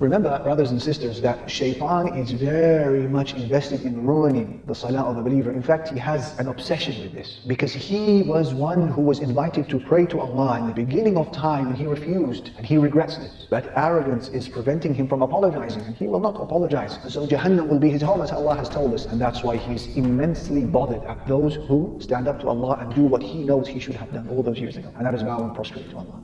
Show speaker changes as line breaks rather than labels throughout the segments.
Remember, brothers and sisters, that Shaytan is very much invested in ruining the salah of the believer. In fact, he has an obsession with this, because he was one who was invited to pray to Allah in the beginning of time, and he refused, and he regrets this. But arrogance is preventing him from apologizing, and he will not apologize. So Jahannam will be his home, as Allah has told us, and that's why he's immensely bothered at those who stand up to Allah and do what he knows he should have done all those years ago, and that is bow and prostrate to Allah.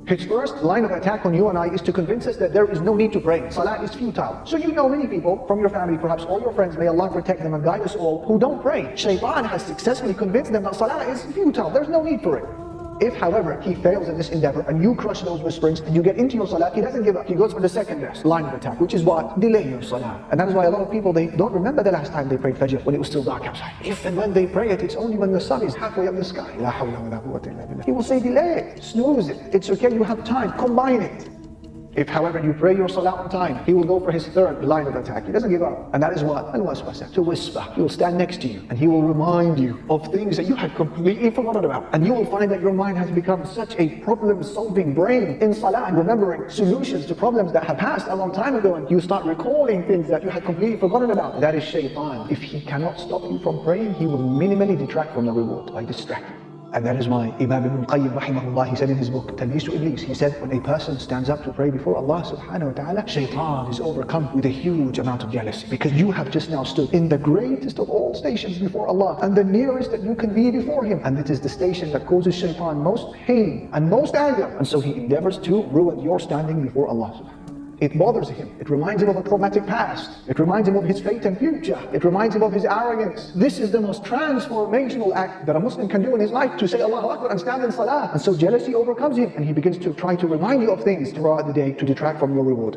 His first line of attack on you and I is to convince us that there is no need to pray. Salah is futile. So you know many people from your family, perhaps all your friends, may Allah protect them and guide us all, who don't pray. Shaytan has successfully convinced them that Salah is futile. There's no need for it. If, however, he fails in this endeavor and you crush those whisperings and you get into your salah, he doesn't give up. He goes for the second best line of attack, which is what? Delay your salah. And that is why a lot of people, they don't remember the last time they prayed Fajr when it was still dark outside. If and when they pray it, it's only when the sun is halfway up the sky. La hawla wa la quwwata illa billah. He will say delay it, snooze it. It's okay, you have time, combine it. If, however, you pray your salah on time, he will go for his third line of attack. He doesn't give up. And that is what? Al-waswasa, to whisper. He will stand next to you and he will remind you of things that you had completely forgotten about. And you will find that your mind has become such a problem-solving brain in salah, and remembering solutions to problems that have passed a long time ago, and you start recalling things that you had completely forgotten about. That is Shaytan. If he cannot stop you from praying, he will minimally detract from the reward by distracting. And that is why Imam Ibn Qayyim rahimahullah, he said in his book, Talbis to Iblis, he said, when a person stands up to pray before Allah subhanahu wa ta'ala, Shaytan is overcome with a huge amount of jealousy, because you have just now stood in the greatest of all stations before Allah, and the nearest that you can be before Him. And it is the station that causes Shaytan most pain and most anger. And so he endeavors to ruin your standing before Allah subhanahu wa ta'ala. It bothers him. It reminds him of a traumatic past. It reminds him of his fate and future. It reminds him of his arrogance. This is the most transformational act that a Muslim can do in his life, to say Allahu Akbar and stand in salah. And so jealousy overcomes him, and he begins to try to remind you of things throughout the day to detract from your reward.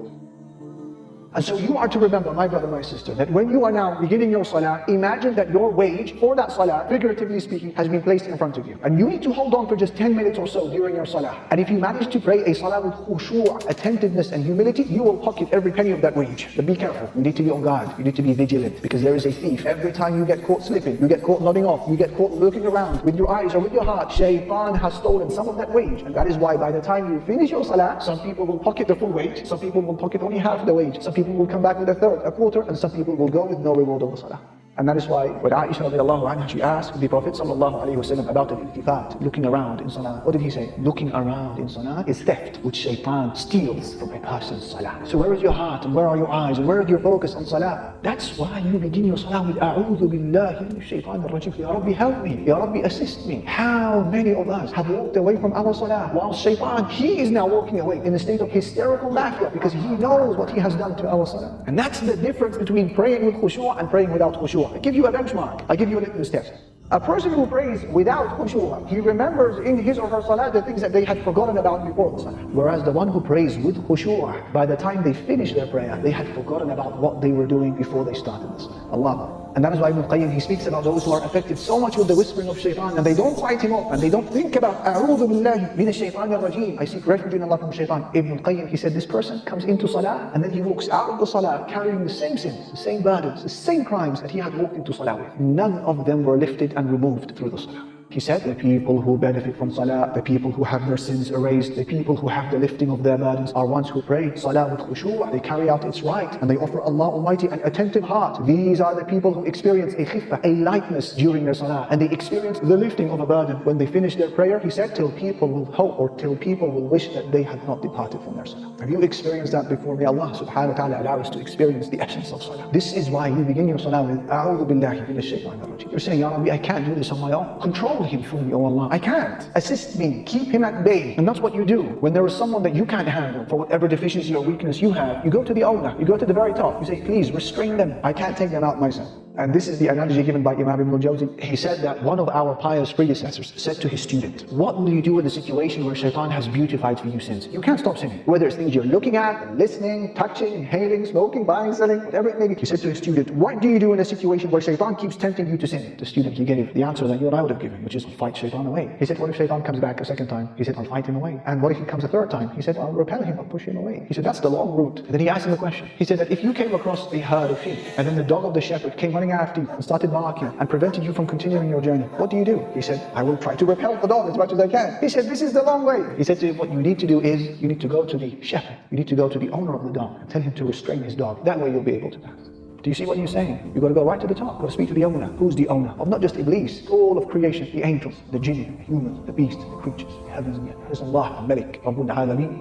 And so you are to remember, my brother, my sister, that when you are now beginning your salah, imagine that your wage for that salah, figuratively speaking, has been placed in front of you. And you need to hold on for just 10 minutes or so during your salah. And if you manage to pray a salah with khushu', attentiveness and humility, you will pocket every penny of that wage. But be careful, you need to be on guard, you need to be vigilant, because there is a thief. Every time you get caught slipping, you get caught nodding off, you get caught looking around with your eyes or with your heart, Shaytan has stolen some of that wage. And that is why by the time you finish your salah, some people will pocket the full wage, some people will pocket only half the wage, some people will come back with a third, a quarter, and some people will go with no reward of the salah. And that is why when Aisha radiallahu anha, she asked the Prophet sallallahu alayhi wa sallam about the iltifat, looking around in salah. What did he say? Looking around in salah is theft, which Shaytan steals from a person's salah. So where is your heart, and where are your eyes, and where is your focus on salah? That's why you begin your salah with A'udhu billahi minash shaytanir rajim. Ya Rabbi, help me. Ya Rabbi, assist me. How many of us have walked away from our salah, while Shaytan, he is now walking away in a state of hysterical laughter, because he knows what he has done to our salah. And that's the difference between praying with khushu' and praying without khushu'. I give you a benchmark. I give you a litmus test. A person who prays without khushu', he remembers in his or her salah the things that they had forgotten about before the salah. Whereas the one who prays with khushu', by the time they finish their prayer, they had forgotten about what they were doing before they started the salah. Allah. And that is why Ibn Qayyim, he speaks about those who are affected so much with the whispering of Shaytan, and they don't fight him off, and they don't think about A'udhu billahi minash shaytanir rajim, I seek refuge in Allah from Shaytan. Ibn Qayyim, he said, this person comes into salah, and then he walks out of the salah carrying the same sins, the same burdens, the same crimes that he had walked into salah with. None of them were lifted and removed through the salah. He said, the people who benefit from salah, the people who have their sins erased, the people who have the lifting of their burdens are ones who pray salah with khushu', they carry out its right, and they offer Allah Almighty an attentive heart. These are the people who experience a khiffah, a lightness during their salah, and they experience the lifting of a burden when they finish their prayer. He said, till people will hope, or till people will wish that they had not departed from their salah. Have you experienced that before? May Allah subhanahu wa ta'ala allow us to experience the essence of salah. This is why you begin your salah with A'udhu billahi minash shaytanir rajim. You're saying, Ya Rabbi, I can't do this on my own. Control him for me, oh Allah. I can't. Assist me. Keep him at bay. And that's what you do. When there is someone that you can't handle for whatever deficiency or weakness you have, you go to the owner. You go to the very top. You say, please restrain them. I can't take them out myself. And this is the analogy given by Imam Ibn Jawzi. He said that one of our pious predecessors said to his student, what will you do in a situation where Shaytan has beautified for you sins? You can't stop sinning. Whether it's things you're looking at, listening, touching, inhaling, smoking, buying, selling, whatever it may be. He said to his student, what do you do in a situation where Shaytan keeps tempting you to sin? The student, he gave the answer that you and I would have given, which is fight Shaytan away. He said, what if Shaytan comes back a second time? He said, I'll fight him away. And what if he comes a third time? He said, I'll repel him, I'll push him away. He said, that's the long route. And then he asked him a question. He said that if you came across a herd of sheep, and then the dog of the shepherd came running running after you and started barking and prevented you from continuing your journey, what do? He said, I will try to repel the dog as much as I can. He said, this is the long way. He said to him, what you need to do is, you need to go to the shepherd, you need to go to the owner of the dog and tell him to restrain his dog. That way you'll be able to pass. Do you see what he's saying? You've got to go right to the top. You've got to speak to the owner. Who's the owner? Of not just Iblis, all of creation, the angels, the jinn, the humans, the beasts, the creatures, the heavens and the earth. Allah, menk,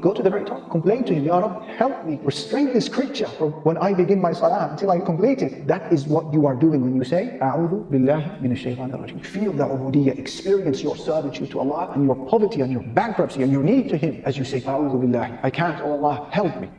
go to the very top. Complain to him, Ya Rabb, help me. Restrain this creature from when I begin my salah until I complete it. That is what you are doing when you say, A'udhu billahi minash shaytanir rajim. Feel the ubudiyyah, experience your servitude to Allah and your poverty and your bankruptcy and your need to Him as you say, A'udhu billahi, I can't, oh Allah, help me.